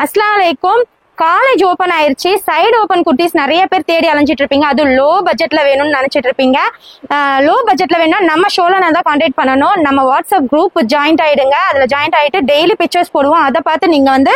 அஸ்ஸலாமு அலைக்கும். College open ஆயிருச்சு. சைடு ஓபன் குர்த்திஸ் நிறைய பேர் தேடி அலைஞ்சிட்டு இருப்பீங்க. அது லோ பட்ஜெட்ல வேணும்னு நினைச்சிட்டு இருப்பீங்க. லோ பட்ஜெட்ல வேணும்னா நம்ம ஷோல தான் கான்டாக்ட் பண்ணணும். நம்ம வாட்ஸ்அப் குரூப் ஜாயின்ட் ஆயிடுங்க. அதுல ஜாயின்ட் ஆயிட்டு டெய்லி பிக்சர்ஸ் போடுவோம். அதை பார்த்து நீங்க வந்து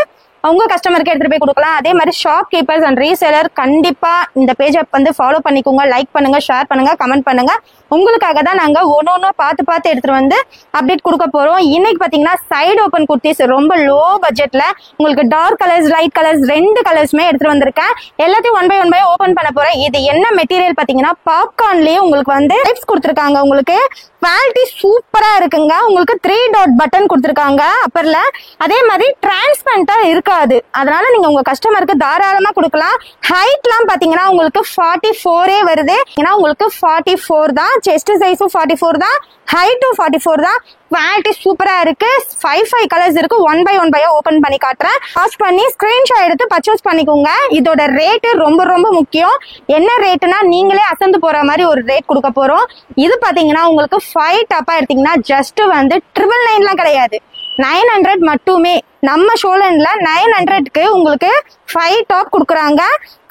உங்க கஸ்டமருக்கு எடுத்துட்டு போய் கொடுக்கலாம். அதே மாதிரி ஷாப் கீப்பர்ஸ் அண்ட் ரீசேலர் கண்டிப்பா இந்த பேஜை வந்து ஃபாலோ பண்ணிக்கோங்க. லைக் பண்ணுங்க, ஷேர் பண்ணுங்க, கமெண்ட் பண்ணுங்க. உங்களுக்காக தான் நாங்க ஒன்னொன்னு பார்த்து எடுத்துட்டு வந்து அப்டேட் கொடுக்க போறோம். இன்னைக்கு பாத்தீங்கன்னா சைடு ஓபன் குர்த்திஸ் ரொம்ப லோ பட்ஜெட்ல உங்களுக்கு டார்க் கலர்ஸ், லைட் கலர்ஸ், ரெண்டு கலர்ஸ்மே எடுத்துட்டு வந்திருக்கேன். எல்லாத்தையும் ஒன் பை ஓபன் பண்ண போறேன். இது என்ன மெட்டீரியல் பாத்தீங்கன்னா பாப்கார்ன்லயே உங்களுக்கு வந்து டைப்ஸ் கொடுத்துருக்காங்க. உங்களுக்கு குவாலிட்டி சூப்பரா இருக்குங்க. உங்களுக்கு 3 டாட் பட்டன் கொடுத்துருக்காங்க அப்பர்ல. அதே மாதிரி டிரான்ஸ்பரண்டா இருக்காது. அதனால நீங்க உங்க கஸ்டமருக்கு தாராளமா கொடுக்கலாம். ஹைட்லாம் பாத்தீங்கன்னா உங்களுக்கு 44 வருது. ஏன்னா உங்களுக்கு 44 தான். செஸ்ட் சைஸும் 44 தான். ஹைட்டும் 44 தான். குவாலிட்டி சூப்பரா இருக்கு. 5 கலர்ஸ் இருக்கு. ஒன் பை ஓபன் பண்ணி காட்டுறேன். பாஸ் பண்ணி ஸ்கிரீன்ஷாட் எடுத்து பர்ச்சேஸ் பண்ணிக்கோங்க. இதோட ரேட் ரொம்ப முக்கியம். என்ன ரேட்னா நீங்களே அசந்து போற மாதிரி ஒரு ரேட் கொடுக்க போறோம். இது பாத்தீங்கன்னா உங்களுக்கு 5 டாப்பா எடுத்தீங்கன்னா ஜஸ்ட் வந்து 999 கிடையாது, 900 மட்டுமே. நம்ம ஷோலன்ல 900க்கு உங்களுக்கு 5 டாப் கொடுக்குறாங்க.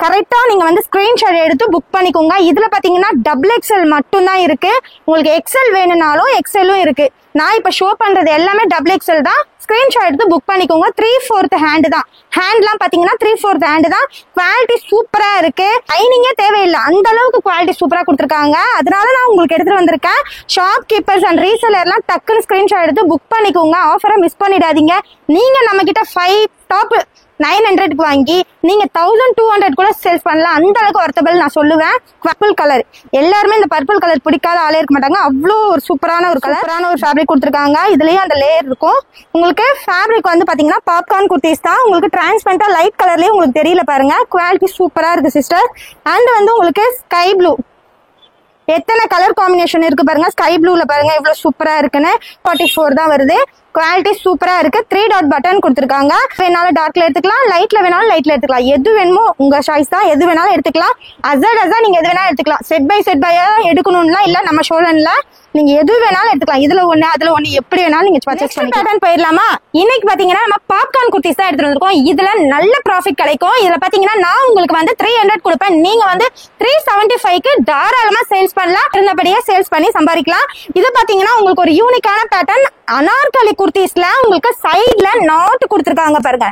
கரெக்டா நீங்க வந்து ஸ்கிரீன்ஷாட் எடுத்து புக் பண்ணிக்கோங்க. இதுல பாத்தீங்கன்னா XXL மட்டும் தான் இருக்கு. உங்களுக்கு எக்ஸ்எல் வேணும்னாலும் எக்ஸ்எல்லும் இருக்கு. நான் இப்ப ஷோ பண்றது எல்லாமே XXL தான். ஸ்கிரீன்ஷாட் எடுத்து புக் பண்ணிக்கோங்க. 3/4 ஹேண்ட் தான். ஹேண்ட்லாம் பாத்தீங்கன்னா 3/4 ஹேண்ட் தான். குவாலிட்டி சூப்பரா இருக்கு. லைனிங்கே தேவையில்லை, அந்த அளவுக்கு குவாலிட்டி சூப்பரா கொடுத்துருக்காங்க. அதனால நான் உங்களுக்கு எடுத்துட்டு வந்திருக்கேன். ஷாப் கீப்பர்ஸ் அண்ட் ரீசேலர்லாம் டக்குன்னு ஸ்கிரீன்ஷாட் எடுத்து புக் பண்ணிக்கோங்க. ஆஃபரை மிஸ் பண்ணிடாதீங்க. நீங்க நம்ம கிட்ட 5 டாப் 900க்கு வாங்கி நீங்க 1200 கூட சேல்ஸ் பண்ணலாம். அந்த அளவுக்கு வர்த்தபிள் நான் சொல்லுவேன். பர்பிள் கலர், எல்லாருமே இந்த பர்பிள் கலர் பிடிக்காத ஆளே இருக்க மாட்டாங்க. அவ்வளோ ஒரு சூப்பரான ஒரு கலரான ஒரு ஃபேப்ரிக் கொடுத்துருக்காங்க. இதுலயும் அந்த லேயர் இருக்கும். உங்களுக்கு ஃபேப்ரிக் வந்து பாத்தீங்கன்னா பாப்கார்ன் குர்த்திஸ் தான். உங்களுக்கு டிரான்ஸ்பரண்டா லைட் கலர்லயே உங்களுக்கு தெரியல பாருங்க. குவாலிட்டி சூப்பரா இருக்கு சிஸ்டர். அண்ட் வந்து உங்களுக்கு ஸ்கை ப்ளூ, எத்தனை கலர் காம்பினேஷன் இருக்கு பாருங்க. ஸ்கை ப்ளூல பாருங்க எவ்வளவு சூப்பரா இருக்குன்னு. 44 தான் வருது. குவாலிட்டி சூப்பரா இருக்கு. 3 டாட் பட்டன் கொடுத்துருக்காங்க. வேணாலும் டார்க்ல எடுத்துக்கலாம், லைட்ல வேணாலும் லைட்ல எடுத்துக்கலாம். எது வேணுமோ உங்க சாய்ஸ் தான். எது வேணாலும் எடுத்துக்கலாம். அசா நீங்க எது வேணாலும் எடுத்துக்கலாம். செட் பை எடுக்கணும்லாம் இல்ல. நம்ம ஷோலன்ல நீங்க எது வேணாலும் எடுத்துக்கலாம். இதுல ஒண்ணு அதுல ஒண்ணு எப்படி வேணாலும் நீங்க பர்ச்சேஸ் பண்ணிக்கலாம். போயிடலாமா? இன்னைக்கு பாத்தீங்கன்னா நம்ம பாப்கார்ன் குர்த்திஸ் தான் எடுத்துட்டு வந்திருக்கோம். இதுல நல்ல ப்ராஃபிட் கிடைக்கும். இதுல பாத்தீங்கன்னா நான் உங்களுக்கு வந்து 300 கொடுப்பேன். நீங்க வந்து 375க்கு தாராளமா சேல்ஸ் பண்ணலாம். இருந்தபடியே சேல்ஸ் பண்ணி சம்பாதிக்கலாம். இது பாத்தீங்கன்னா உங்களுக்கு ஒரு யூனிக்கான பேட்டர்ன். அனார்கலி குர்த்திஸ்ல உங்களுக்கு சைட்ல நாட் கொடுத்துருக்காங்க பாருங்க.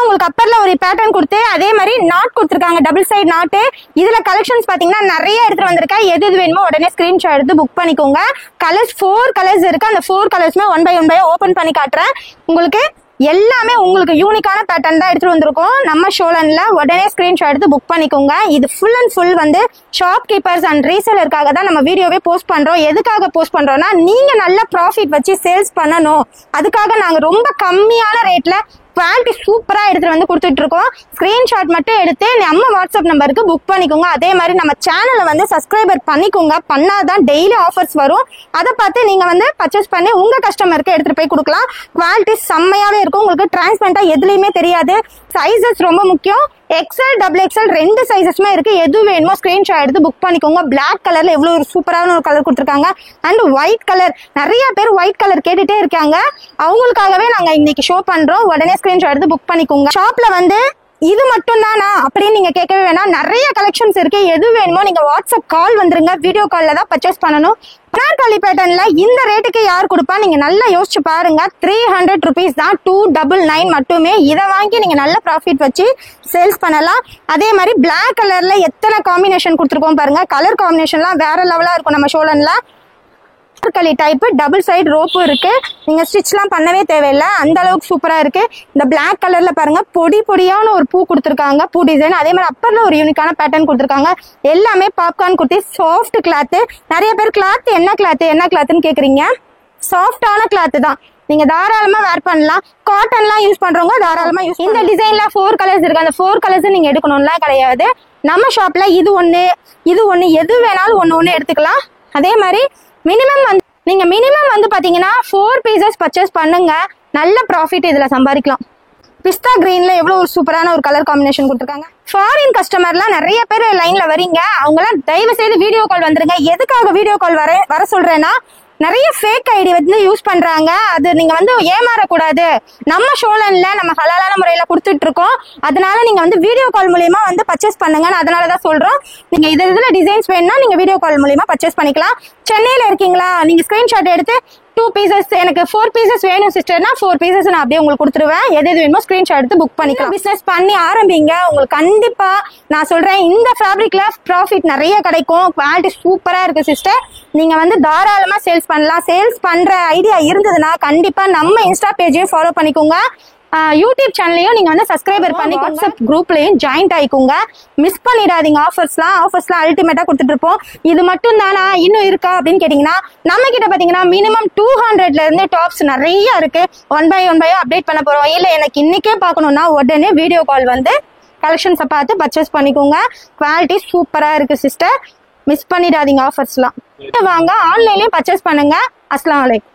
உங்களுக்கு அப்பர்ல ஒரு பேட்டர்ன் கொடுத்து அதே மாதிரி நாட் கொடுத்துருக்காங்க, டபுள் சைடு நாட்டு. இதுல கலெக்ஷன்ஸ் பாத்தீங்கன்னா நிறைய எடுத்து வந்திருக்கேன். எது வேணுமோ உடனே ஸ்கிரீன்ஷாட் எடுத்து புக் பண்ணிக்கோங்க. கலர்ஸ் 4 கலர்ஸ் இருக்கு. அந்த 4 கலர்ஸ்மே ஒன் பை ஓபன் பண்ணி காட்டுறேன். உங்களுக்கு எல்லாமே உங்களுக்கு யூனிக்கான பேட்டர்ன் தான் எடுத்துட்டு வந்திருக்கோம். நம்ம ஷோலன்ல உடனே ஸ்கிரீன்ஷாட் எடுத்து புக் பண்ணிக்கோங்க. இது ஃபுல் அண்ட் ஃபுல் வந்து ஷாப் கீப்பர்ஸ் அண்ட் ரீசேலருக்காக தான் நம்ம வீடியோவே போஸ்ட் பண்றோம். எதுக்காக போஸ்ட் பண்றோம்னா நீங்க நல்ல ப்ராஃபிட் வச்சு சேல்ஸ் பண்ணணும். அதுக்காக நாங்க ரொம்ப கம்மியான ரேட்ல குவாலிட்டி சூப்பரா எடுத்துட்டு வந்து கொடுத்துட்டு இருக்கோம். ஸ்கிரீன்ஷாட் மட்டும் எடுத்து நம்ம வாட்ஸ்அப் நம்பருக்கு புக் பண்ணிக்கோங்க. அதே மாதிரி நம்ம சேனலை வந்து சப்ஸ்கிரைபர் பண்ணிக்கோங்க. பண்ணாதான் டெய்லி ஆஃபர்ஸ் வரும். அதை பார்த்து நீங்க வந்து பர்ச்சேஸ் பண்ணி உங்க கஸ்டமருக்கு எடுத்துட்டு போய் கொடுக்கலாம். குவாலிட்டி செம்மையாவே இருக்கும். உங்களுக்கு டிரான்ஸ்பரண்டா எதுலயுமே தெரியாது. சைசஸ் ரொம்ப முக்கியம். XL, XXL ரெண்டு சைசஸ்மே இருக்கு. எது வேணுமோ ஸ்கிரீன்ஷாட் எடுத்து புக் பண்ணிக்கோங்க. பிளாக் கலர்ல எவ்வளவு ஒரு சூப்பரான ஒரு கலர் கொடுத்துருக்காங்க. அண்ட் ஒயிட் கலர், நிறைய பேர் ஒயிட் கலர் கேட்டுட்டே இருக்காங்க. அவங்களுக்காகவே நாங்க இன்னைக்கு ஷோ பண்றோம். உடனே ஸ்கிரீன்ஷாட் எடுத்து புக் பண்ணிக்கோங்க. ஷாப்ல வந்து இது மட்டும் தானா அப்படின்னு நீங்க கேட்கவே வேணாம். நிறைய கலெக்ஷன்ஸ் இருக்கு. எது வேணுமோ நீங்க வாட்ஸ்அப் கால் வந்துருங்க. வீடியோ கால்ல தான் பர்ச்சேஸ் பண்ணணும். அனார்கலி பேட்டர்ன்ல இந்த ரேட்டுக்கு யார் கொடுப்பா? நீங்க நல்லா யோசிச்சு பாருங்க. 300 rupees தான். 299 மட்டுமே. இதை வாங்கி நீங்க நல்ல ப்ராஃபிட் வச்சு சேல்ஸ் பண்ணலாம். அதே மாதிரி பிளாக் கலர்ல எத்தனை காம்பினேஷன் கொடுத்துருக்கோம் பாருங்க. கலர் காம்பினேஷன்லாம் வேற லெவலா இருக்கும் நம்ம ஷோலன்ல. அனார்கலி டைப் டபுள் சைடு ரோப்பும் இருக்கு. நீங்க ஸ்டிச்லாம் பண்ணவே தேவையில்லை. அந்த அளவுக்கு சூப்பரா இருக்கு. இந்த பிளாக் கலர்ல பாருங்க பொடியான ஒரு பூ கொடுத்துருக்காங்க, பூ டிசைன். அதே மாதிரி அப்பர்ல ஒரு யூனிக்கான பேட்டர்ன் கொடுத்துருக்காங்க. எல்லாமே பாப்கார்ன் குர்த்தி, சாஃப்ட் கிளாத். நிறைய பேர் கிளாத் என்ன கிளாத்னு கேக்குறீங்க. சாஃப்டான கிளாத் தான். நீங்க தாராளமா வேர் பண்ணலாம். காட்டன்லாம் யூஸ் பண்றவங்க தாராளமா யூஸ். இந்த டிசைன்ல 4 கலர்ஸ் இருக்கு. அந்த 4 கலர்ஸ் நீங்க எடுக்கணும்லாம் கிடையாது. நம்ம ஷாப்ல இது ஒண்ணு எது வேணாலும் ஒண்ணு எடுத்துக்கலாம். அதே மாதிரி மினிமம் வந்து பாத்தீங்கன்னா 4 பீசஸ் பர்ச்சேஸ் பண்ணுங்க. நல்ல ப்ராஃபிட் இதுல சம்பாதிக்கலாம். பிஸ்தா கிரீன்ல எவ்வளவு ஒரு சூப்பரான ஒரு கலர் காம்பினேஷன் கொடுத்துருக்காங்க. ஃபாரின் கஸ்டமர்லாம் நிறைய பேர் லைன்ல வரீங்க. அவங்கலாம் தயவு செய்து வீடியோ கால் வந்துருங்க. எதுக்காக வீடியோ கால் வர சொல்றேன்னா நிறைய ஃபேக் ஐடி வந்து யூஸ் பண்றாங்க. அது நீங்க வந்து ஏமாறக்கூடாது. நம்ம ஷோலன்ல நம்ம ஹலாலான முறையில கொடுத்துட்டு இருக்கோம். அதனால நீங்க வந்து வீடியோ கால் மூலியமா வந்து பர்ச்சேஸ் பண்ணுங்க. அதனாலதான் சொல்றோம். நீங்க இதுல டிசைன்ஸ் வேணும்னா நீங்க வீடியோ கால் மூலியமா பர்ச்சேஸ் பண்ணிக்கலாம். சென்னையில இருக்கீங்களா, நீங்க ஸ்கிரீன்ஷாட் எடுத்து 2 pieces எனக்கு 4 pieces வேணும் சிஸ்டர்னா 4 pieces நான் அப்படியே உங்களுக்கு கொடுத்துருவேன். எது வேணுமோ ஸ்கிரீன்ஷாட் எடுத்து புக் பண்ணிக்கலாம். பிசினஸ் பண்ணி ஆரம்பிங்க. உங்களுக்கு கண்டிப்பா நான் சொல்றேன், இந்த ஃபேப்ரிக்ல ப்ராஃபிட் நிறைய கிடைக்கும். குவாலிட்டி சூப்பரா இருக்கு சிஸ்டர். நீங்க வந்து தாராளமா சேல்ஸ் பண்ணலாம். சேல்ஸ் பண்ற ஐடியா இருந்ததுன்னா கண்டிப்பா நம்ம இன்ஸ்டா பேஜையும் ஃபாலோ பண்ணிக்கோங்க. யூடியூப் சேனலையும் நீங்க வந்து சப்ஸ்கிரைபர் பண்ணி வாட்ஸ்அப் குரூப்லயும் ஜாயின்ட் ஆயிக்கோங்க. மிஸ் பண்ணிடாதீங்க. ஆஃபர்ஸ்லாம் அல்டிமேட்டா கொடுத்துட்டு இருப்போம். இது மட்டும் தானா, இன்னும் இருக்கா அப்படின்னு கேட்டீங்கன்னா நம்ம கிட்ட பாத்தீங்கன்னா மினிமம் 200ல இருந்து டாப்ஸ் நிறைய இருக்கு. 1 by 1 அப்டேட் பண்ண போறோம். இல்ல எனக்கு இன்னைக்கே பாக்கணும்னா உடனே வீடியோ கால் வந்து கலெக்ஷன்ஸை பார்த்து பர்ச்சேஸ் பண்ணிக்கோங்க. குவாலிட்டி சூப்பரா இருக்கு சிஸ்டர். மிஸ் பண்ணிடாதீங்க ஆஃபர்ஸ்லாம். வாங்க, ஆன்லைன்லயும் பர்ச்சேஸ் பண்ணுங்க. அஸ்ஸலாமு அலைக்கும்.